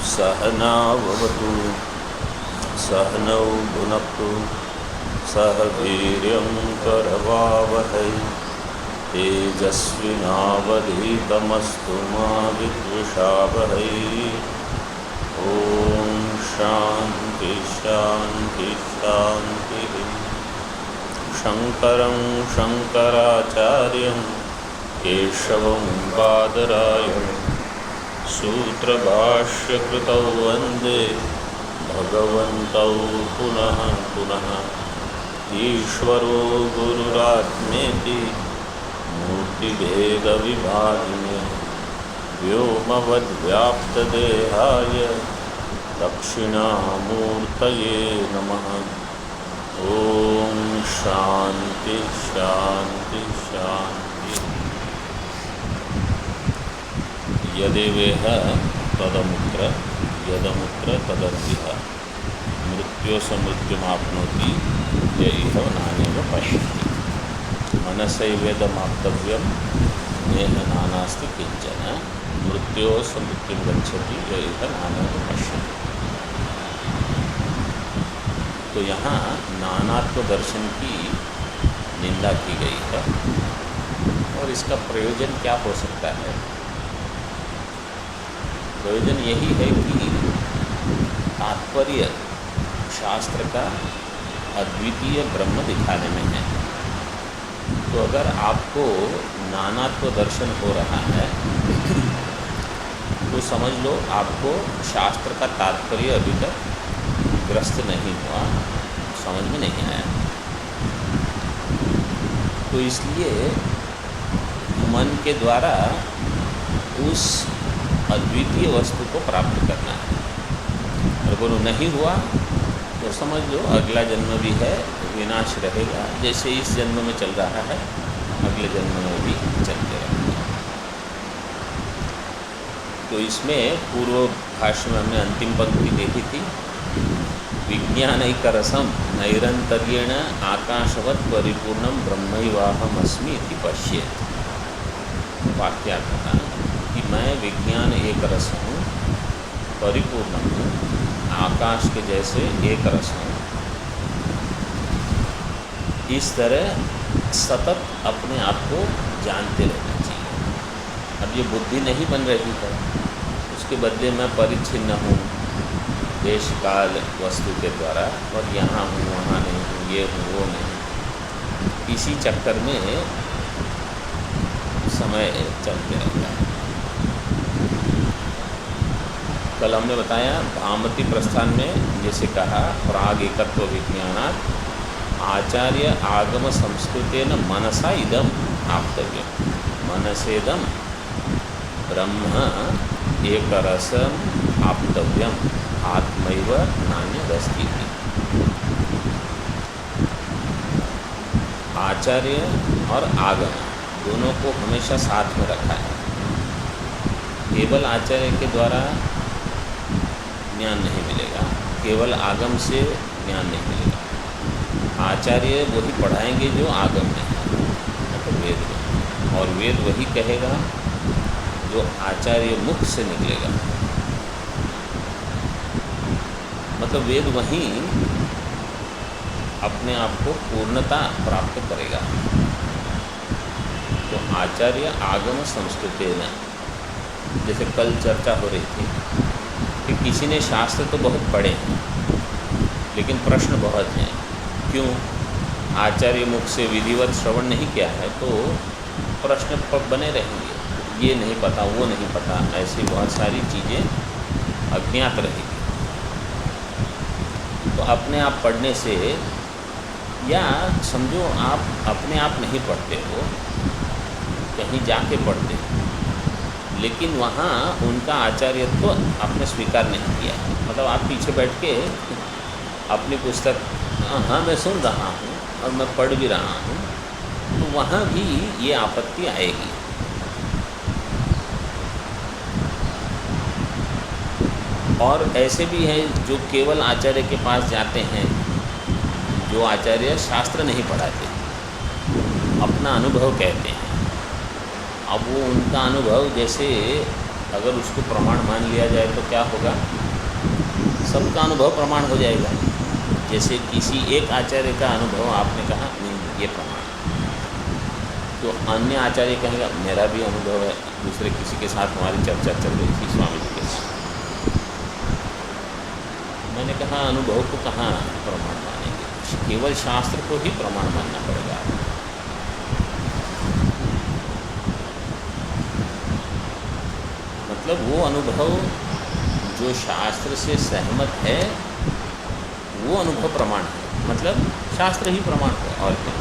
सहनावतु सहनौ भुनक्तु सह वीर्यं करवावहै तेजस्विनावधीतमस्तु मा विद्विषावहै। ओम शांति शांति शांति। शंकरं शंकराचार्यं केशवं बादरायणं सूत्रभाष्यकृतौ वन्दे भगवन्तौ पुनः पुनः। ईश्वरो गुरुरात्मेति मूर्तिभेदविभागिने व्योमवद्व्याप्तदेहाय दक्षिणामूर्तये नमः। ओम शांति शांति शांति। यदेवेह तदमुत्र यदमुत्र तदर्थिः मृत्योसमृत्युमाप्नोति य इह नानेव पश्यति। मनसैवेदमाप्तव्यं नेह नानास्ति किंचन मृत्योसमृत्युं गच्छति य इह नानेव पश्यति। तो यहाँ नानात्व दर्शन की निंदा की गई है और इसका प्रयोजन क्या हो सकता है? प्रयोजन यही है कि तात्पर्य शास्त्र का अद्वितीय ब्रह्म दिखाने में है। तो अगर आपको नानात्व दर्शन हो रहा है तो समझ लो आपको शास्त्र का तात्पर्य अभी तक ग्रस्त नहीं हुआ, समझ में नहीं आया। तो इसलिए मन के द्वारा उस अद्वितीय वस्तु को प्राप्त करना है। अगर वो नहीं हुआ तो समझ लो अगला जन्म भी है, विनाश रहेगा। जैसे इस जन्म में चल रहा है अगले जन्म में भी चलते रहेगा। तो इसमें पूर्व भाष्य में हमने अंतिम पंक्ति देखी थी, विज्ञानैकरसम नैरंतर्येण आकाशवत् परिपूर्णं ब्रह्मैवाहमस्मि इति पश्येत्। वाक्यार्थ था कि मैं विज्ञान एक रस हूँ, परिपूर्ण हूँ, आकाश के जैसे एक रस हूँ। इस तरह सतत अपने आप को जानते रहना चाहिए। अब ये बुद्धि नहीं बन रही है, उसके बदले मैं परिच्छिन्न हूँ देश काल वस्तु के द्वारा, और यहाँ हूँ वहाँ नहीं हूँ, ये हूँ वो नहीं। इसी चक्कर में समय चलते रहता है। कल हमने बताया भामती प्रस्थान में जैसे कहा प्राग एकत्व विज्ञानात् आचार्य आगम संस्कृतेन मनसा इदम आप्तव्यम। मनसेदम ब्रह्म एकरसम आप्तव्यम आत्मैव नान्यदस्ति। आचार्य और आगम दोनों को हमेशा साथ में रखा है। केवल आचार्य के द्वारा ज्ञान नहीं मिलेगा, केवल आगम से ज्ञान नहीं मिलेगा। आचार्य वही पढ़ाएंगे जो आगम में है, मतलब वेद में, और वेद वही कहेगा जो आचार्य मुख से निकलेगा। मतलब वेद वहीं अपने आप को पूर्णता प्राप्त करेगा। तो आचार्य आगम संस्कृतेन, जैसे कल चर्चा हो रही थी कि किसी ने शास्त्र तो बहुत पढ़े हैं लेकिन प्रश्न बहुत हैं। क्यों? आचार्य मुख से विधिवत श्रवण नहीं किया है तो प्रश्न बने रहेंगे, ये नहीं पता वो नहीं पता, ऐसी बहुत सारी चीज़ें अज्ञात रहेगी। तो अपने आप पढ़ने से, या समझो आप अपने आप नहीं पढ़ते हो, कहीं जाके पढ़ते हो, लेकिन वहाँ उनका आचार्यत्व आपने स्वीकार नहीं किया। मतलब आप पीछे बैठ के अपनी पुस्तक, हाँ मैं सुन रहा हूँ और मैं पढ़ भी रहा हूँ, तो वहाँ भी ये आपत्ति आएगी। और ऐसे भी हैं जो केवल आचार्य के पास जाते हैं, जो आचार्य शास्त्र नहीं पढ़ाते, अपना अनुभव कहते हैं। अब वो उनका अनुभव जैसे अगर उसको प्रमाण मान लिया जाए तो क्या होगा, सबका अनुभव प्रमाण हो जाएगा। जैसे किसी एक आचार्य का अनुभव आपने कहा नहीं ये प्रमाण, तो अन्य आचार्य कहेगा मेरा भी अनुभव है। दूसरे किसी के साथ हमारी चर्चा चल रही थी स्वामी जी के साथ, मैंने कहा अनुभव को कहाँ प्रमाण मानेंगे, केवल शास्त्र को ही प्रमाण मानना पड़ेगा। मतलब वो अनुभव जो शास्त्र से सहमत है वो अनुभव प्रमाण है, मतलब शास्त्र ही प्रमाण है और क्या।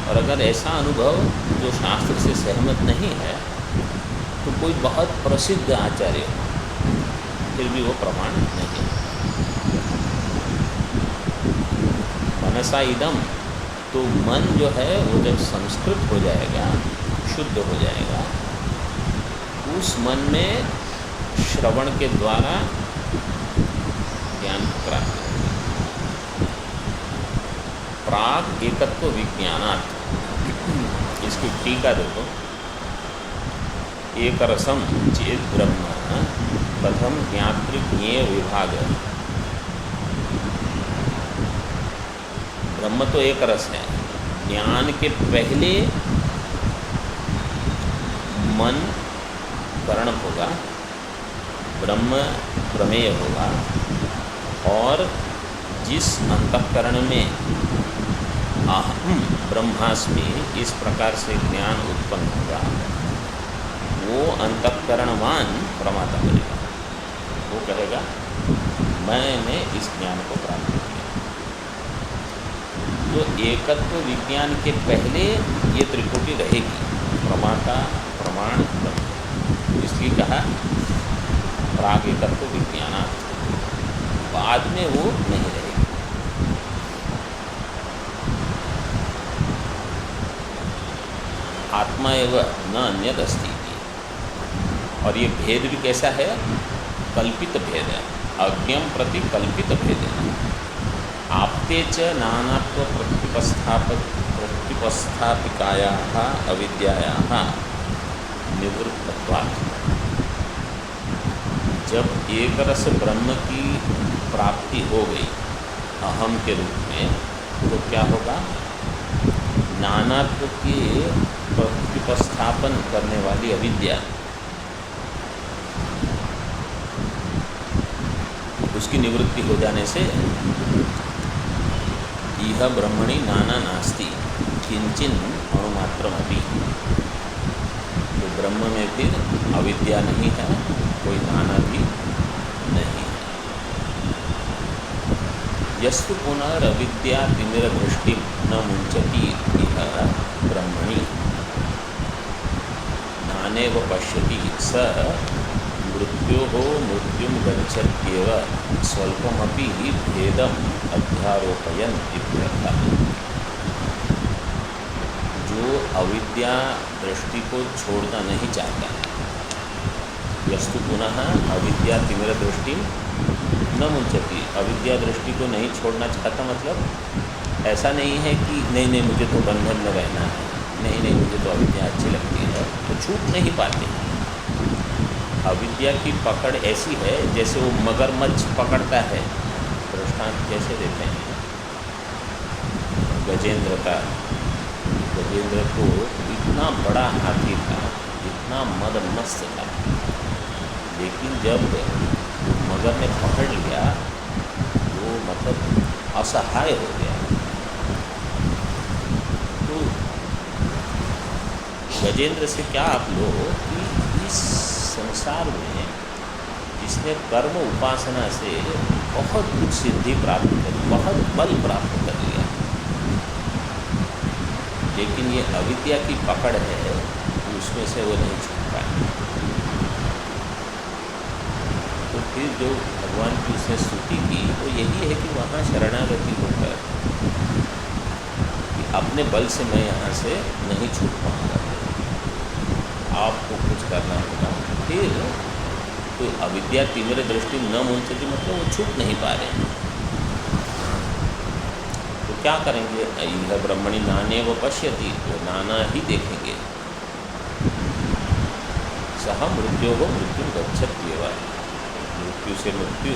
और अगर ऐसा अनुभव जो शास्त्र से सहमत नहीं है तो कोई बहुत प्रसिद्ध आचार्य हो फिर भी वो प्रमाण नहीं है। मनसा इदम, तो मन जो है वो जब संस्कृत हो जाएगा, शुद्ध हो जाएगा, उस मन में श्रवण के द्वारा ज्ञान प्राप्त होगी। प्राग एकत्व विज्ञानात्, इसकी टीका देखो, एक रसम चेत ब्रह्म कथम ज्ञातृज्ञेय विभाग। ब्रह्म तो एक रस है, ज्ञान के पहले मन करण होगा, ब्रह्म प्रमेय होगा, और जिस अंतःकरण में अहम ब्रह्मास्मि इस प्रकार से ज्ञान उत्पन्न होगा वो अंतःकरणवान प्रमाता करेगा। वो कहेगा मैंने इस ज्ञान को प्राप्त किया। तो एकत्व विज्ञान के पहले ये त्रिकोटि रहेगी, प्रमाता प्रमाण ब्रह्म, इसलिए कहा प्राग एकत्व विज्ञानात्। बाद में वो नहीं रहेगी। आत्मा एवं न अन्यद अस्ति। और ये भेद भी कैसा है, कल्पित भेद है, अज्ञम प्रति कल्पित भेद है। आपते च नानात्व प्रतिपस्थापिकायाः अविद्यायाः निवृत्तत्वात्। जब एक रस ब्रह्म की प्राप्ति हो गई अहम के रूप में, तो क्या होगा, नानात्व के प्रतिपस्थापन करने वाली अविद्या उसकी निवृत्ति हो जाने से यह ब्रह्मणि नाना नास्ति किंचिन अणुमात्रमपि, तो ब्रह्म में फिर अविद्या नहीं है, कोई नाना भी नहीं है। यस्तु पुनरविद्या तिमिरदृष्टि न मुंचति इह ब्रह्मणि नानेव पश्यति स मृत्योः मृत्युं गच्छत्येव स्वल्पमपि भेदम् अध्यारोपयन् इत्यर्थः। जो अविद्या दृष्टि को छोड़ना नहीं चाहता, यस्तु पुनः अविद्या तिमिर दृष्टि न मुंचती, अविद्या दृष्टि को नहीं छोड़ना चाहता, मतलब ऐसा नहीं है कि नहीं नहीं मुझे तो बंधन में रहना है, नहीं नहीं मुझे तो अविद्या अच्छी लगती है, तो छूट नहीं पाते। अविद्या की पकड़ ऐसी है जैसे वो मगरमच्छ पकड़ता है। दृष्टांत कैसे देते हैं, गजेंद्र का, गजेंद्र को इतना बड़ा हाथी था, इतना मदमस्त था, लेकिन जब मगर ने पकड़ लिया वो मतलब असहाय हो गया। तो गजेंद्र से क्या आप लोग कि इस संसार में जिसने कर्म उपासना से बहुत कुछ सिद्धि प्राप्त कर, बहुत बल प्राप्त कर लिया, लेकिन ये अविद्या की पकड़ है, उसमें से वो नहीं छूट पाए। तो फिर जो भगवान की उसने स्तुति की वो यही है कि वहाँ शरणागति होकर कि अपने बल से मैं यहाँ से नहीं छूट पाऊँगा, आपको कुछ करना होगा। फिर तो अविद्या तीव्र दृष्टि न मुंचती, मतलब वो छूट नहीं पा रहे, तो क्या करेंगे, यह ब्रह्मणि नाने वो पश्यति, वो नाना ही देखेंगे। सह मृत्योः मृत्यु गच्छत्येव, मृत्यु से मृत्यु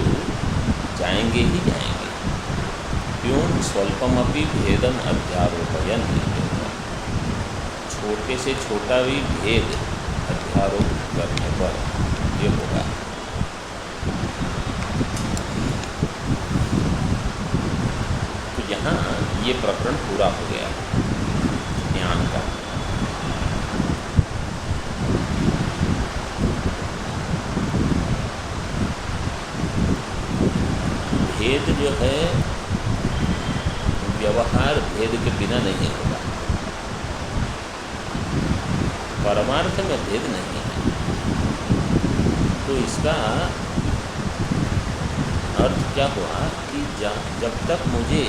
जाएंगे ही जाएंगे। क्यों? स्वल्पमपि भेदम अध्यारोपयन, छोटे से छोटा भी भेद अध्यारोप करने पर ये होगा। तो यहाँ ये प्रकरण पूरा हो गया ज्ञान का। भेद जो है व्यवहार भेद के बिना नहीं होगा, परमार्थ में भेद नहीं है। तो इसका अर्थ क्या हुआ कि जब तक मुझे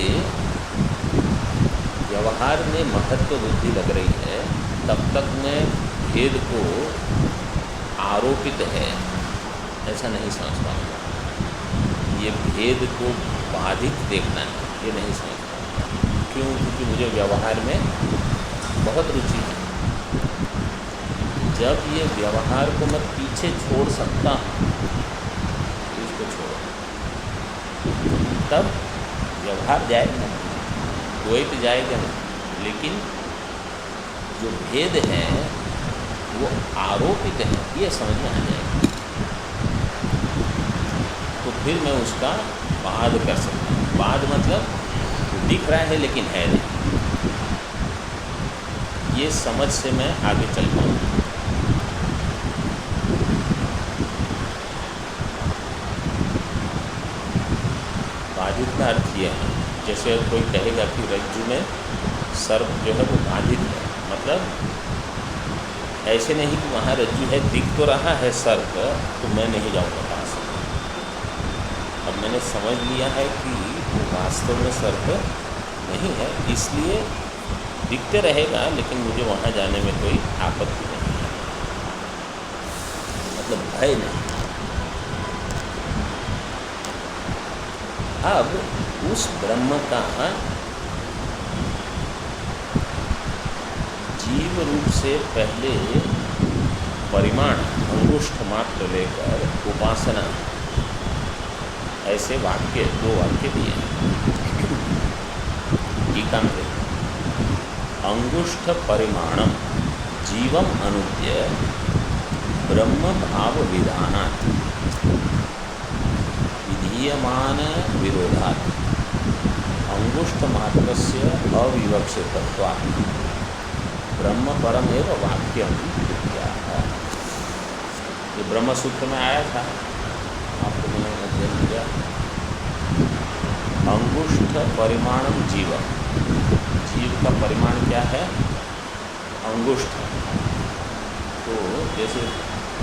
व्यवहार में महत्व बुद्धि लग रही है तब तक मैं भेद को आरोपित है ऐसा नहीं समझ पाऊँगा। ये भेद को बाधित देखना है ये नहीं समझ पाऊँगा। क्यों? क्योंकि मुझे व्यवहार में बहुत रुचि है। जब ये व्यवहार को मैं पीछे छोड़ सकता हूँ, इसको छोड़ो, तब व्यवहार जाएगा, द्वैत जाएगा नहीं। लेकिन जो भेद है वो आरोपित है, ये समझ में आ जाएगा। तो फिर मैं उसका वाद कर सकता हूँ। वाद मतलब दिख रहा है लेकिन है नहीं, ये समझ से मैं आगे चल पाऊँगा। बाधित का अर्थ ये है, जैसे कोई कहेगा कि रज्जु में सर्प जो है वो बाधित है, मतलब ऐसे नहीं कि वहाँ रज्जु है, दिख तो रहा है सर्प, तो मैं नहीं जाऊँगा पास। अब मैंने समझ लिया है कि वो वास्तव में सर्प नहीं है, इसलिए दिखते रहेगा लेकिन मुझे वहाँ जाने में कोई आपत्ति नहीं है, मतलब भय नहीं। अब उस ब्रह्म का जीव रूप से पहले परिमाण अंगुष्ठ मात्र लेकर उपासना, ऐसे वाक्य दो वाक्य दिए। टीका में अंगुष्ठ परिमाणम जीवम अनुद्य ब्रह्म भाव विधानात् विधीयमान विरोधात् अंगुष्ठ मात्रस्य अविवक्षितत्वात् ब्रह्म परमेव वाक्यम इत्याह। ये ब्रह्म सूत्र में आया था, आपको मैंने अध्ययन किया। अंगुष्ठ परिमाणम जीवम, जीव का परिमाण क्या है? अंगुष्ठ। तो जैसे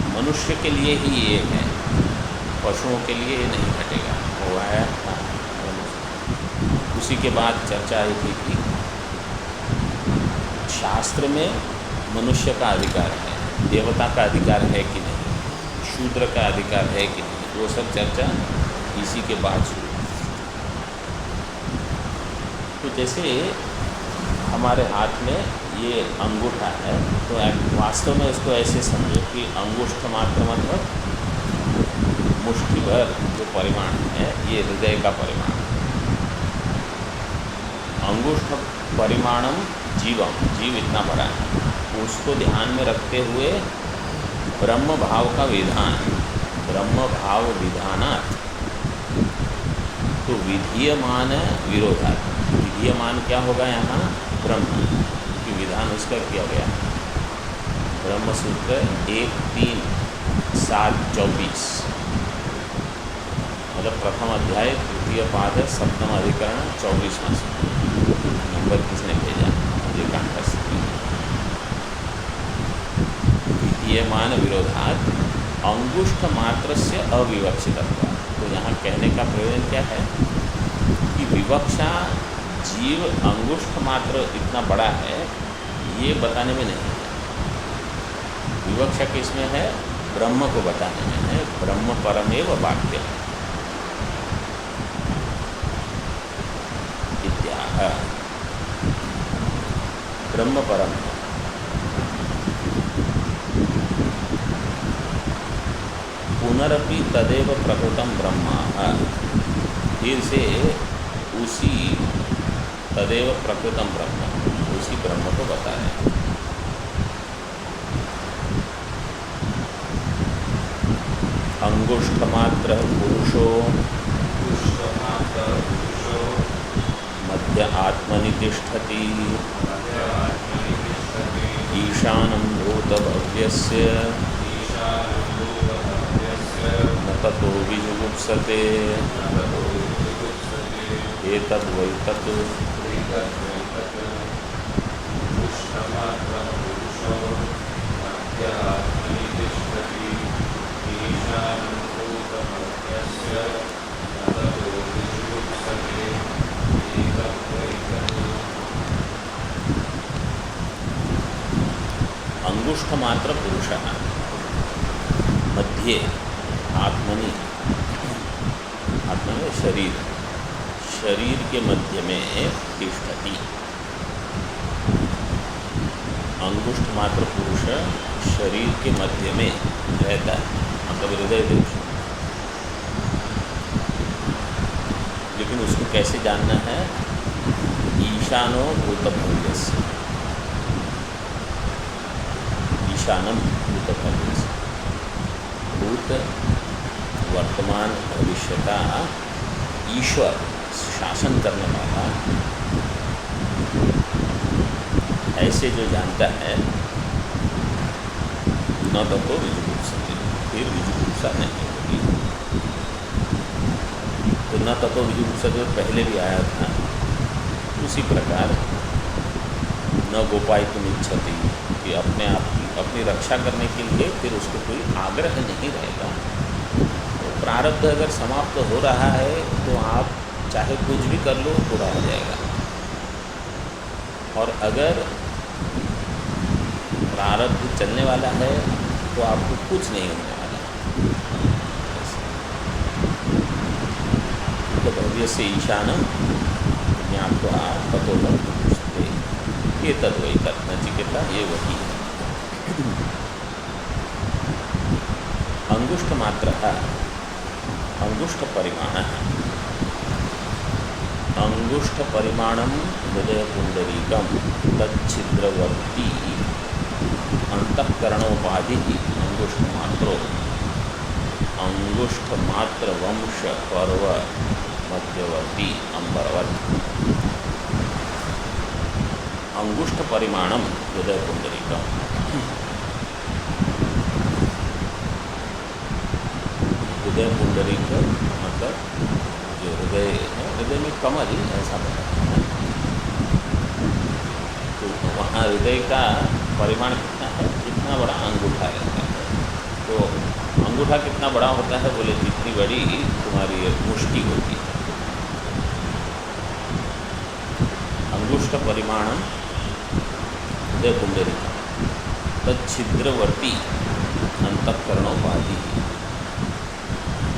मनुष्य के लिए ही ये है, पशुओं के लिए नहीं घटेगा, वो आया था। उसी के बाद चर्चा आई थी कि शास्त्र में मनुष्य का अधिकार है, देवता का अधिकार है कि नहीं, शूद्र का अधिकार है कि नहीं, वो सब चर्चा इसी के बाद शुरू। तो जैसे हमारे हाथ में ये अंगूठा है, तो वास्तव में इसको ऐसे समझो कि अंगुष्ठ मात्र मतलब मुट्ठी भर जो परिमाण है ये हृदय का परिमाण। अंगुष्ठ परिमाणम जीवम, जीव इतना बड़ा है, उसको ध्यान में रखते हुए ब्रह्म भाव का विधान, ब्रह्म भाव विधानात्, तो विधीयमान विरोधात्, विधीयमान क्या होगा यहाँ? ब्रह्म की विधान उसका किया गया। ब्रह्म सूत्र 1-3-7-24, मतलब प्रथम अध्याय तृतीय पाद सप्तम अधिकरण 24वां सूत्र। नंबर किसने भेजा? मुझे कंठस्थ। विधीयमान विरोधात् अंगुष्ठ मात्र से अविवक्षितत्व। तो यहाँ कहने का प्रयोजन क्या है कि विवक्षा जीव अंगुष्ठ मात्र इतना बड़ा है ये बताने में नहीं है, विवक्षा किसमें है? ब्रह्म को बताने में है। ब्रह्म परमेव वाक्य इत्याह। ब्रह्म परम पुनरपि तदेव प्रकृतम ब्रह्म, फिर से उसी तदेव प्रकृतम ब्रह्म, उसी ब्रह्म को बता रहे हैं। अंगुष्ठमात्र पुरुषो मध्य आत्मनि तिष्ठति, ईशानं भूतभव्यस्य न ततो विजुगुप्सते, एतद्वै तत्। अंगुष्ठमात्र पुरुषः मध्ये आत्मनि, आत्मा में शरीर, शरीर के मध्य में तिष्ठति। अंगुष्ठ मात्र पुरुष शरीर के मध्य में रहता है, मतलब हृदय देश। लेकिन उसको कैसे जानना है? ईशानो भूतभव्यस्य, ईशानम भूतभव्यस्य, भूत वर्तमान भविष्य का ईश्वर शासन करने वाला, ऐसे जो जानता है, न तो विजुगुप्सते, फिर विजुगुप्सा नहीं होगी। तो न तो विजुगुप्सते पहले भी आया था, उसी प्रकार न गोपायितुम इच्छति, कि अपने आप की अपनी रक्षा करने के लिए फिर उसको कोई आग्रह नहीं रहेगा। तो प्रारब्ध अगर समाप्त हो रहा है तो आप चाहे कुछ भी कर लो, पूरा हो जाएगा। और अगर प्रारब्ध चलने वाला है तो आपको कुछ नहीं होने वाला। तो भव्य से ईशानम ज्ञात्वा ततो न पूछते, ये तद्वै तत्, नचिकेता ये वही है। अंगुष्ठ मात्र अंगुष्ठ परिमाण, अंगुष्ठ परिमाणम हृदय पुंडरीकम तच्छिद्रवर्ती अंतःकरणोपाधि अंगुष्ठ मात्रो, अंगुष्ठ मात्र वंश पर्व मध्यवर्ती अंबरवत। अंगुष्ठ परिमाणम हृदय पुंडरीकम, हृदय पुंडरीक मतलब जो हृदय है, हृदय में कमल ऐसा बताते हैं। तो वहाँ हृदय का परिमाण कितना है? जितना बड़ा अंगूठा रहता है। तो अंगूठा कितना बड़ा होता है? बोले जितनी बड़ी तुम्हारी मुष्टि होती है। अंगुष्ठ परिमाणम हृदय पुंडरीक तच्छिद्रवर्ती अंतःकरणोपाधि,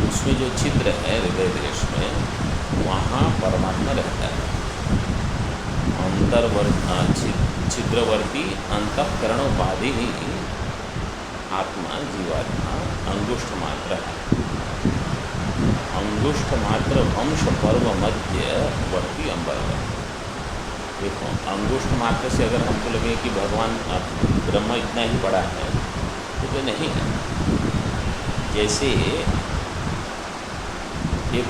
उसमें जो छिद्र है हृदय देश में, वहाँ परमात्मा रहता है। छिद्रवर्ती अंतःकरणोपाधि ही आत्मा जीवात्मा अंगुष्ठ मात्र है। अंगुष्ठ मात्र वंश पर्व मध्यवर्ती अंबरवत। देखो, अंगुष्ठ मात्र से अगर हमको लगे कि भगवान ब्रह्म इतना ही बड़ा है, तो नहीं है। जैसे एक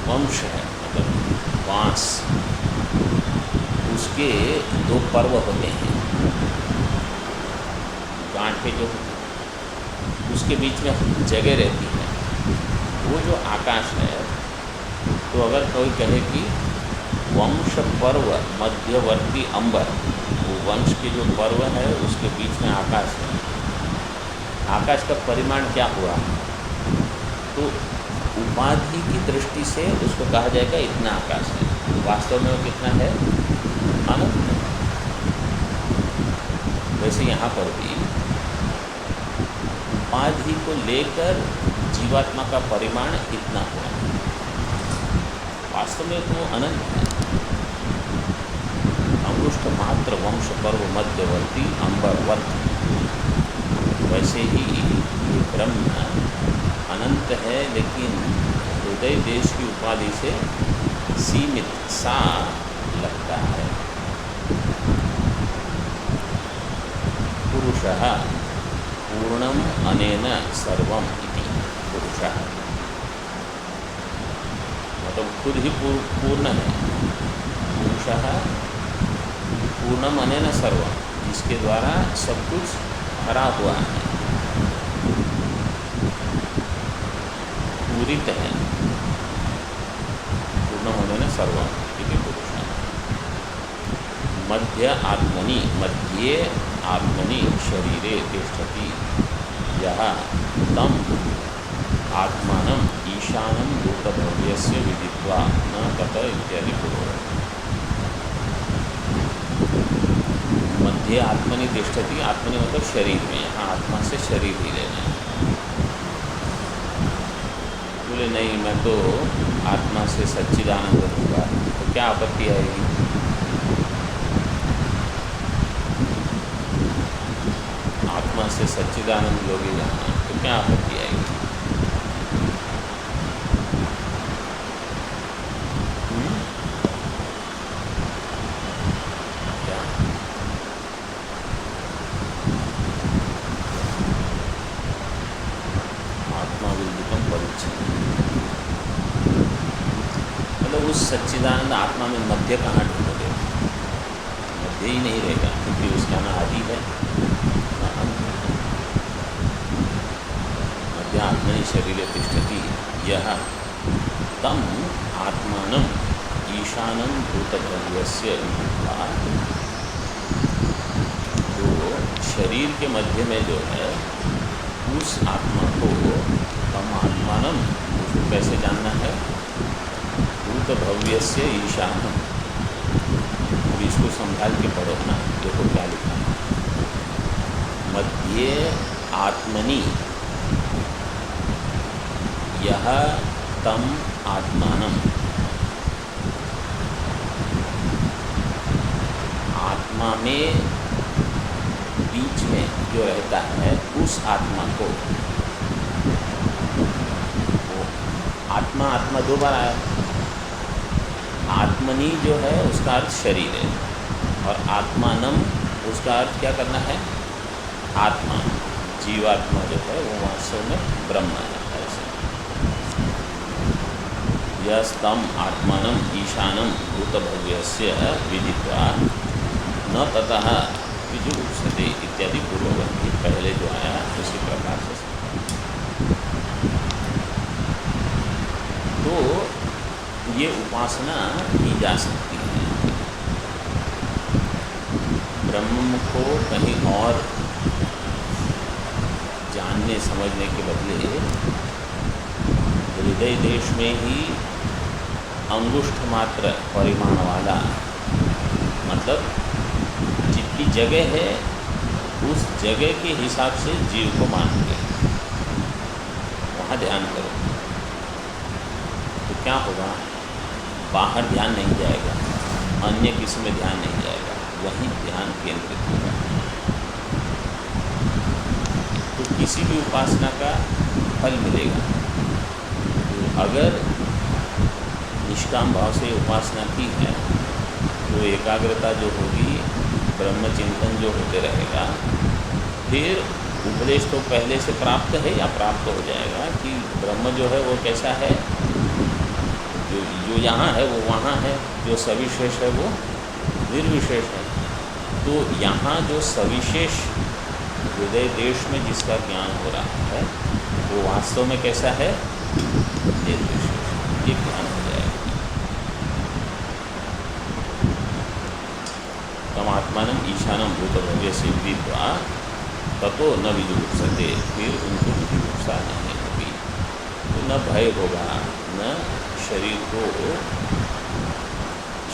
वंश है, मतलब बांस, उसके दो पर्व होते हैं, गांठें जो उसके बीच में जगह रहती है, वो जो आकाश है। तो अगर कोई कहे कि वंश पर्व मध्यवर्ती अंबर, वो वंश के जो पर्व है उसके बीच में आकाश है, आकाश का परिमाण क्या हुआ? तो उपाधि की दृष्टि से उसको कहा जाएगा इतना आकाश है, वास्तव में वो कितना है? अनंत है। वैसे यहाँ पर भी उपाधि को लेकर जीवात्मा का परिमाण इतना हुआ, वास्तव में तो अनंत है। अंगुष्ठ मात्र वंश पर्व मध्यवर्ती अंबरवत, वैसे ही ये ब्रह्म अनंत है, लेकिन हृदय देश की उपाधि से सीमित सा लगता है। पुरुषः पूर्णम अनेन सर्वम इति। पुरुषः मतलब खुद ही पूर्ण है। पुरुषः पूर्णम अनेन सर्वम, जिसके द्वारा सब कुछ भरा हुआ है, पूरित है। पूर्णम अनेन सर्वम इति पुरुषः। मध्य आत्मनि, मध्ये आत्मनि शरीरे तिष्ठति यः तम आत्मानं ईशानं भूतभव्यस्य विदित्वा न तत इत्यादि पुरोगति। मध्य आत्मनि तिष्ठति, आत्मनि मतलब शरीर में, यहाँ आत्मा से शरीर ही लेना है। बोले नहीं, मैं तो आत्मा से सच्चिदानंद दूंगा, तो क्या आपत्ति आएगी? आत्मा से सच्चिदानंद लोगे जाना, तो क्या आपत्ति आएगी? क्या? आत्मा विद्युतम परिच्छिन्न, मतलब उस सच्चिदानंद आत्मा में मध्य कहाँ ढूंढोगे? मध्य ही नहीं रहेगा, क्योंकि उसका ना आदि है ना अंत है। मध्य आत्मनि शरीरे तिष्ठति यः तम आत्मानं ईशानं भूतभव्यस्य विदित्वा। तो शरीर के मध्य में जो है उस आत्मा को, तम आत्मानं, उसको कैसे जानना है? भूतभव्यस्य ईशानं। अब इसको संभाल के पढ़ो ना, देखो क्या लिखा है। मध्ये आत्मनि यह तम आत्मानं, आत्मा में बीच में जो रहता है उस आत्मा को, आत्मा आत्मा दो बार आया। आत्मनि जो है उसका अर्थ शरीर है, और आत्मानम उसका अर्थ क्या करना है? आत्मा, जीवात्मा जो है वो वास्तव में ब्रह्म है। यस्तम आत्मानं ईशानं भूतभव्यस्य विदित्वा न ततः विजुगुप्सते इत्यादि पूर्ववर्ती पहले जो आया उसी प्रकार से। तो ये उपासना की जा सकती है। ब्रह्म को कहीं और जानने समझने के बदले हृदय देश में ही अंगुष्ठ मात्र परिमाण वाला, मतलब जितनी जगह है उस जगह के हिसाब से जीव को मान के वहाँ ध्यान करो, तो क्या होगा? बाहर ध्यान नहीं जाएगा, अन्य किसी में ध्यान नहीं जाएगा, वहीं ध्यान केंद्रित होगा। तो किसी भी उपासना का फल मिलेगा। तो अगर निष्काम भाव से उपासना की है तो एकाग्रता जो होगी, ब्रह्म चिंतन जो होते रहेगा, फिर उपदेश तो पहले से प्राप्त है या प्राप्त हो जाएगा कि ब्रह्म जो है वो कैसा है, जो यहाँ है वो वहाँ है, जो सविशेष है वो निर्विशेष है। तो यहाँ जो सविशेष हृदय देश में जिसका ज्ञान हो रहा है वो वास्तव में कैसा है? निर्विशेष। ये ज्ञान हो जाएगा। तम आत्मानं ईशानं भूतभव्यस्य विदित्वा ततो न विजुगुप्सते, फिर उनको विजुगुप्सा नहीं होगी। तो न भय होगा, न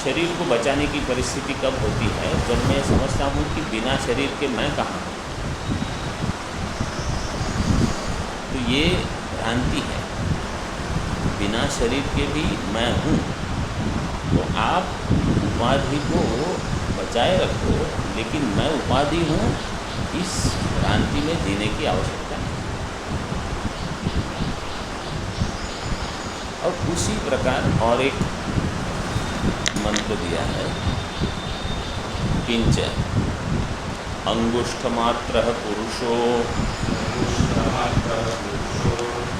शरीर को बचाने की परिस्थिति कब होती है? जब मैं समझता हूँ कि बिना शरीर के मैं कहाँ हूँ। तो ये भ्रांति है, बिना शरीर के भी मैं हूँ। तो आप उपाधि को बचाए रखो, लेकिन मैं उपाधि हूँ इस भ्रांति में जीने की आवश्यकता नहीं। और उसी प्रकार और एक मंत्र दिया है, किंच अंगुष्ठमात्रः पुरुषो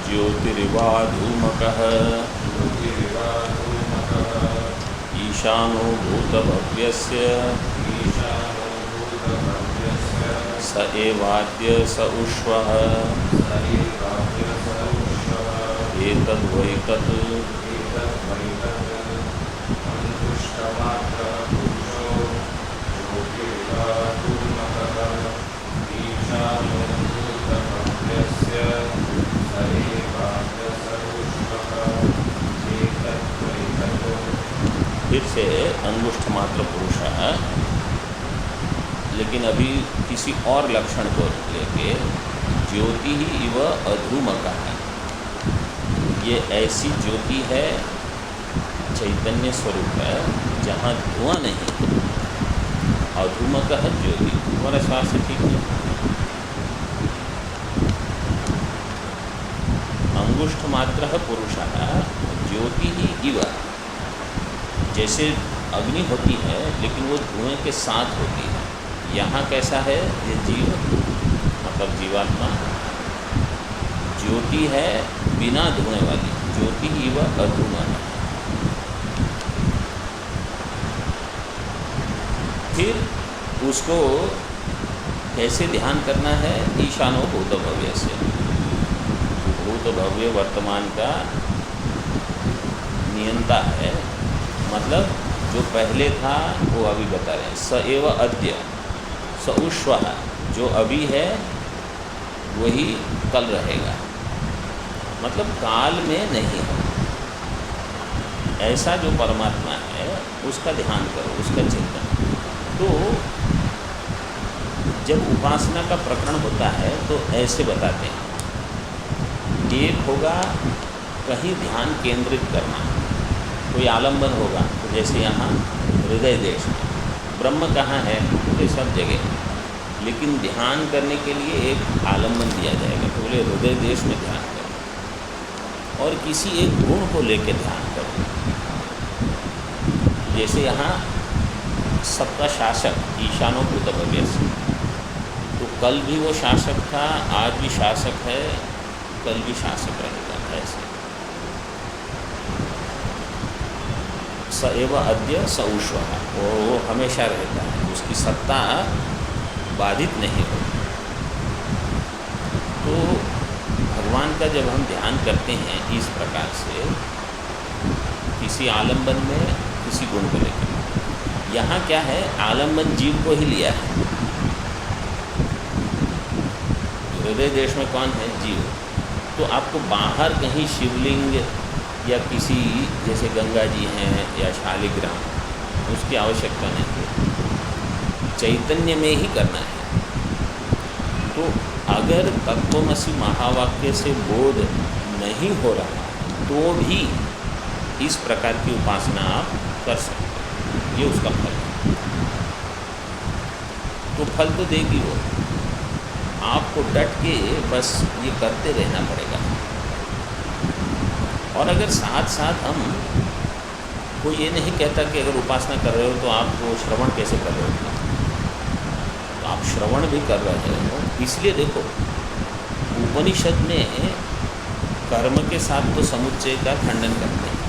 ज्योतिरिवा धूमकः ईशानो भूतभव्यस्य स एवाद्य स उष्वः एतद्वै तत् फिर से अंगुष्ठ मात्र पुरुष है, लेकिन अभी किसी और लक्षण को लेके ज्योति ही इव अधूमका है। ये ऐसी ज्योति है, चैतन्य स्वरूप है, जहाँ धुआं नहीं। अधूमका है ज्योति। हमारा स्वास्थ्य ठीक है। अंगुष्ठ मात्र पुरुष ज्योति ही इव, जैसे अग्नि होती है लेकिन वो धुएं के साथ होती है। यहाँ कैसा है, ये जीव मतलब जीवात्मा ज्योति है बिना धुएं वाली, ज्योति ही वह अधूमा है। फिर उसको कैसे ध्यान करना है, ईशानो भूत भव्य से। भूत भव्य वर्तमान का नियंता है, मतलब जो पहले था वो अभी बता रहे हैं। स एव अद्य स उष्व, जो अभी है वही कल रहेगा, मतलब काल में नहीं है। ऐसा जो परमात्मा है उसका ध्यान करो, उसका चिंतन। तो जब उपासना का प्रकरण होता है तो ऐसे बताते हैं। एक होगा कहीं ध्यान केंद्रित करना, कोई आलंबन होगा, तो जैसे यहाँ हृदय देश में। ब्रह्म कहाँ है, तो सब जगह, लेकिन ध्यान करने के लिए एक आलंबन दिया जाएगा, तो बोले हृदय देश में ध्यान करो और किसी एक गुण को लेकर ध्यान करो। जैसे यहाँ सबका शासक ईशानो भूत भव्य, तो कल भी वो शासक था, आज भी शासक है, कल भी शासक रहेगा। ऐसे स एव अद्य स उष्व, वो हमेशा रहता है, उसकी सत्ता बाधित नहीं होती। तो भगवान का जब हम ध्यान करते हैं इस प्रकार से, किसी आलंबन में किसी गुण को लेकर, यहाँ क्या है, आलंबन जीव को ही लिया है। हृदय देश में कौन है, जीव। तो आपको बाहर कहीं शिवलिंग या किसी जैसे गंगा जी हैं या शालिग्राम, उसकी आवश्यकता नहीं है, चैतन्य में ही करना है। तो अगर तत्वमसि महावाक्य से बोध नहीं हो रहा तो भी इस प्रकार की उपासना आप कर सकते हैं, ये उसका फल है। तो फल तो देगी वो, आपको डट के बस ये करते रहना पड़ेगा। और अगर साथ साथ हम, कोई ये नहीं कहता कि अगर उपासना कर रहे हो तो आप वो श्रवण कैसे कर रहे हो, तो आप श्रवण भी कर रहे हो। इसलिए देखो, उपनिषद में कर्म के साथ तो समुच्चय का खंडन करते हैं,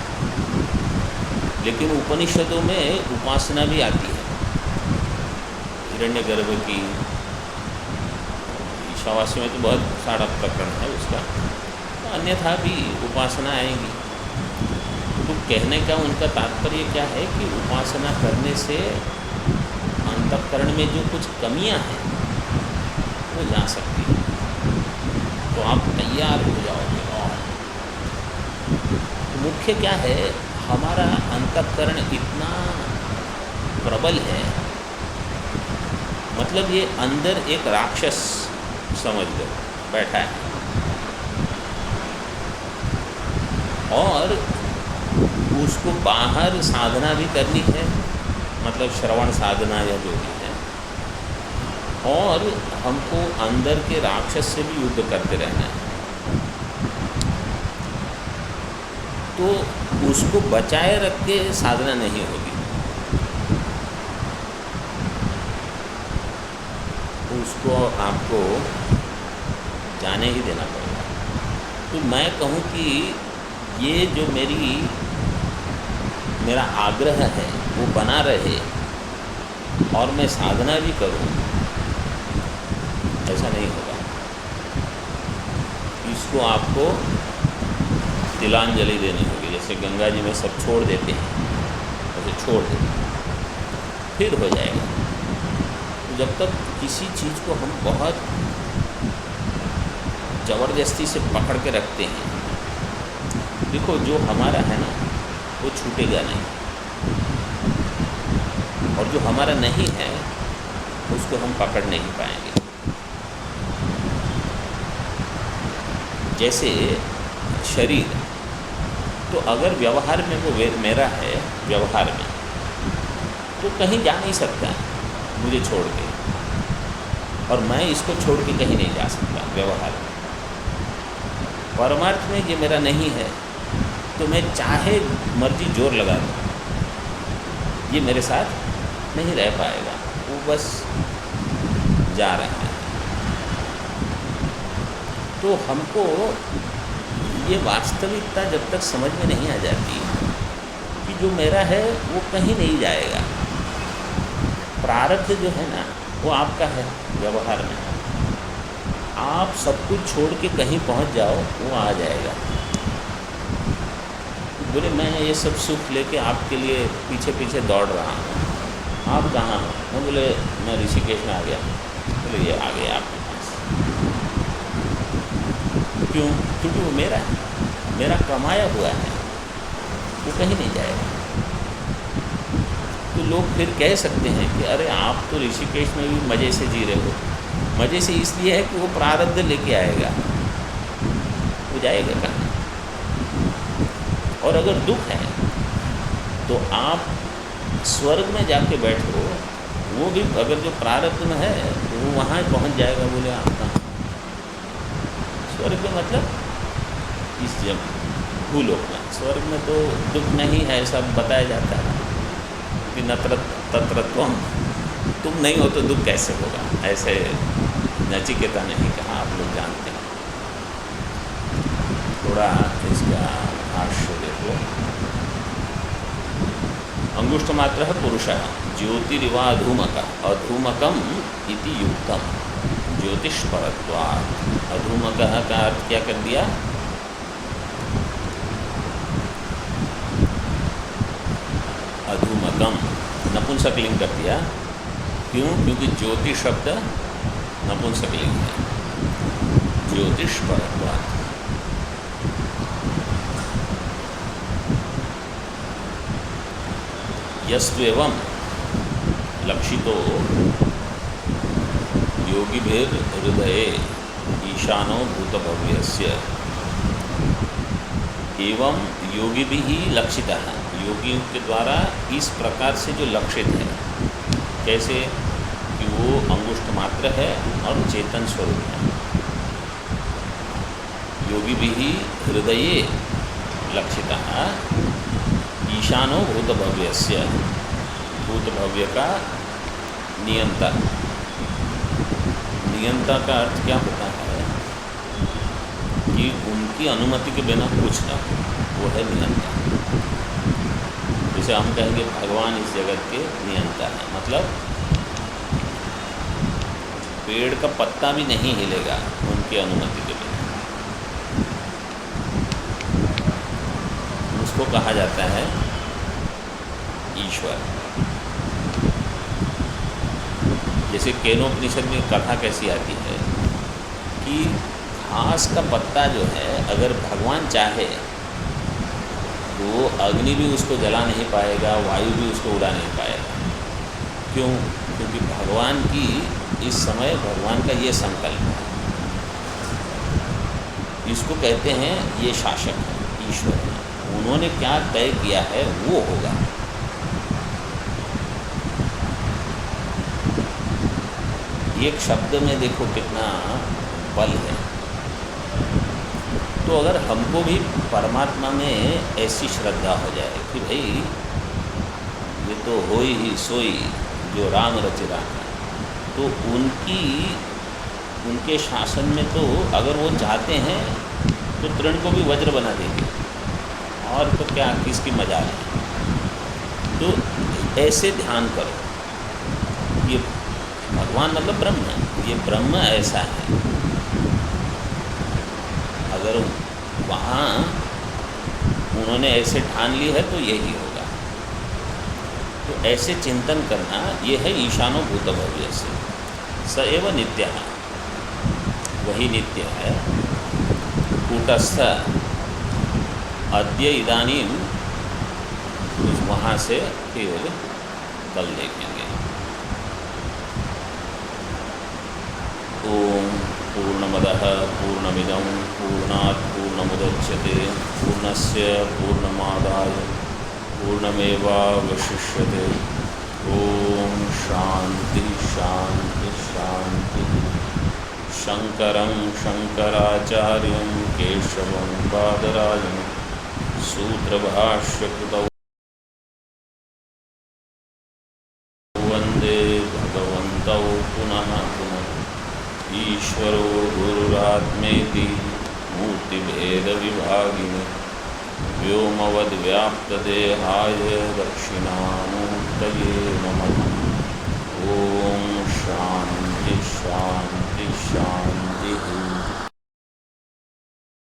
लेकिन उपनिषदों में उपासना भी आती है। हिरण्यगर्भ की, ईशावास्य में तो बहुत सारा प्रकरण है उसका, तो अन्यथा भी उपासना आएगी। तो कहने का उनका तात्पर्य क्या है कि उपासना करने से अंतःकरण में जो कुछ कमियां हैं वो जा सकती है, तो आप तैयार हो जाओगे। और मुख्य क्या है, हमारा अंतःकरण इतना प्रबल है, मतलब ये अंदर एक राक्षस समझ लो बैठा है, और उसको बाहर साधना भी करनी है, मतलब श्रवण साधना या जो भी है, और हमको अंदर के राक्षस से भी युद्ध करते रहना है। तो उसको बचाए रख के साधना नहीं होगी, उसको आपको जाने ही देना पड़ेगा। तो मैं कहूँ कि ये जो मेरा आग्रह है वो बना रहे और मैं साधना भी करूँ, ऐसा नहीं होगा। इसको आपको तिलांजलि देनी होगी। जैसे गंगा जी में सब छोड़ देते हैं, वैसे छोड़ देते फिर हो जाएगा। तो जब तक किसी चीज़ को हम बहुत ज़बरदस्ती से पकड़ के रखते हैं, देखो जो हमारा है ना वो छूटेगा नहीं, और जो हमारा नहीं है उसको हम पकड़ नहीं पाएंगे। जैसे शरीर, तो अगर व्यवहार में वो मेरा है, व्यवहार में तो कहीं जा नहीं सकता मुझे छोड़ के, और मैं इसको छोड़ के कहीं नहीं जा सकता व्यवहार में। परमार्थ में ये मेरा नहीं है तो मैं चाहे मर्जी जोर लगा दूँ, ये मेरे साथ नहीं रह पाएगा, वो बस जा रहे हैं। तो हमको ये वास्तविकता जब तक समझ में नहीं आ जाती कि जो मेरा है वो कहीं नहीं जाएगा। प्रारब्ध जो है ना वो आपका है व्यवहार में, आप सब कुछ छोड़ के कहीं पहुंच जाओ वो आ जाएगा। बोले मैं ये सब सुख लेके आपके लिए पीछे पीछे दौड़ रहा हूँ, आप कहाँ हो? मैं बोले मैं ऋषिकेश में आ गया। बोले ये आ गया आपके पास, क्यों? क्योंकि वो मेरा है, मेरा कमाया हुआ है, वो कहीं नहीं जाएगा। तो लोग फिर कह सकते हैं कि अरे आप तो ऋषिकेश में भी मज़े से जी रहे हो। मज़े से इसलिए है कि वो प्रारब्ध लेके आएगा, वो जाएगा कहाँ? और अगर दुख है तो आप स्वर्ग में जाके बैठो, वो भी अगर जो प्रारब्ध में है तो वो वहाँ पहुँच जाएगा। बोले आप कहाँ? स्वर्ग में मतलब इस भूलोक में। स्वर्ग में तो दुख नहीं है ऐसा बताया जाता है कि नत्र तत्र त्वम, तुम नहीं हो तो दुख कैसे होगा, ऐसे नचिकेता ने ही कहा, आप लोग जानते हैं। थोड़ा इसका भाष्य देखो। अंगुष्ठ मात्र है पुरुषः ज्योतिरिवा अधूमक अधूमकम इति युक्तम ज्योतिष्परत्वात्। अधूमक का अर्थ क्या कर दिया? अधूमकम नपुंसकलिंग कर दिया। क्यों? क्योंकि ज्योति शब्द नपुंसकलिंग है। ज्योतिष्परत्वात्। यस्त्वेवं लक्षितो योगिभिर हृदये ईशानो भूतभव्यस्य। एवं योगिभिः लक्षितः, योगियों के द्वारा इस प्रकार से जो लक्षित है, कैसे कि वो अंगुष्ठ मात्र है और चेतन स्वरूप है। योगिभिः हृदये लक्षितः ईशानो भूतभव्यस्य, भूतभव्य का नियंता। नियंता का अर्थ क्या होता है कि उनकी अनुमति के बिना कुछ ना हो, वो है नियंता। जैसे हम कहेंगे भगवान इस जगत के नियंता है, मतलब पेड़ का पत्ता भी नहीं हिलेगा उनकी अनुमति के बिना। उसको कहा जाता है ईश्वर। जैसे केनोपनिषद में कथा कैसी आती है कि घास का पत्ता जो है अगर भगवान चाहे तो अग्नि भी उसको जला नहीं पाएगा, वायु भी उसको उड़ा नहीं पाएगा। क्यों? क्योंकि भगवान की इस समय भगवान का ये संकल्प है। इसको कहते हैं ये शासक है, ईश्वर है। उन्होंने क्या तय किया है वो होगा। एक शब्द में देखो कितना बल है। तो अगर हमको भी परमात्मा में ऐसी श्रद्धा हो जाए कि भाई ये तो होई ही सोई जो राम रचि राखा, तो उनके शासन में तो अगर वो चाहते हैं तो तृण को भी वज्र बना देंगे, और तो क्या किसकी मजाल है। तो ऐसे ध्यान करो, ये भगवान मतलब ब्रह्म, ये ब्रह्म ऐसा है। अगर वहाँ उन्होंने ऐसे ठान ली है तो यही होगा। तो ऐसे चिंतन करना, ये है ईशानो भूतभव्य से स एव नित्य, वही नित्य है। कूटस्थ अद्य इदानीम, वहाँ से फिर कल देखेंगे। ओम पूर्णमदः पूर्णमिदं पूर्णात् पूर्णमुदच्यते पूर्णस्य पूर्णमादाय पूर्णमेवावशिष्यते। ओम शांति शांति शांति। शंकरं शंकराचार्यं केशवं बादरायणं सूत्रभाष्यकृतौ वंदे भगवन्तौ पुनः पुनः। ईश्वरो गुरुरात्मेति मूर्तिभेदविभागिने व्योमवद्व्याप्तदेहाय दक्षिणामूर्तये नमः। ओम शांति शांति शांति।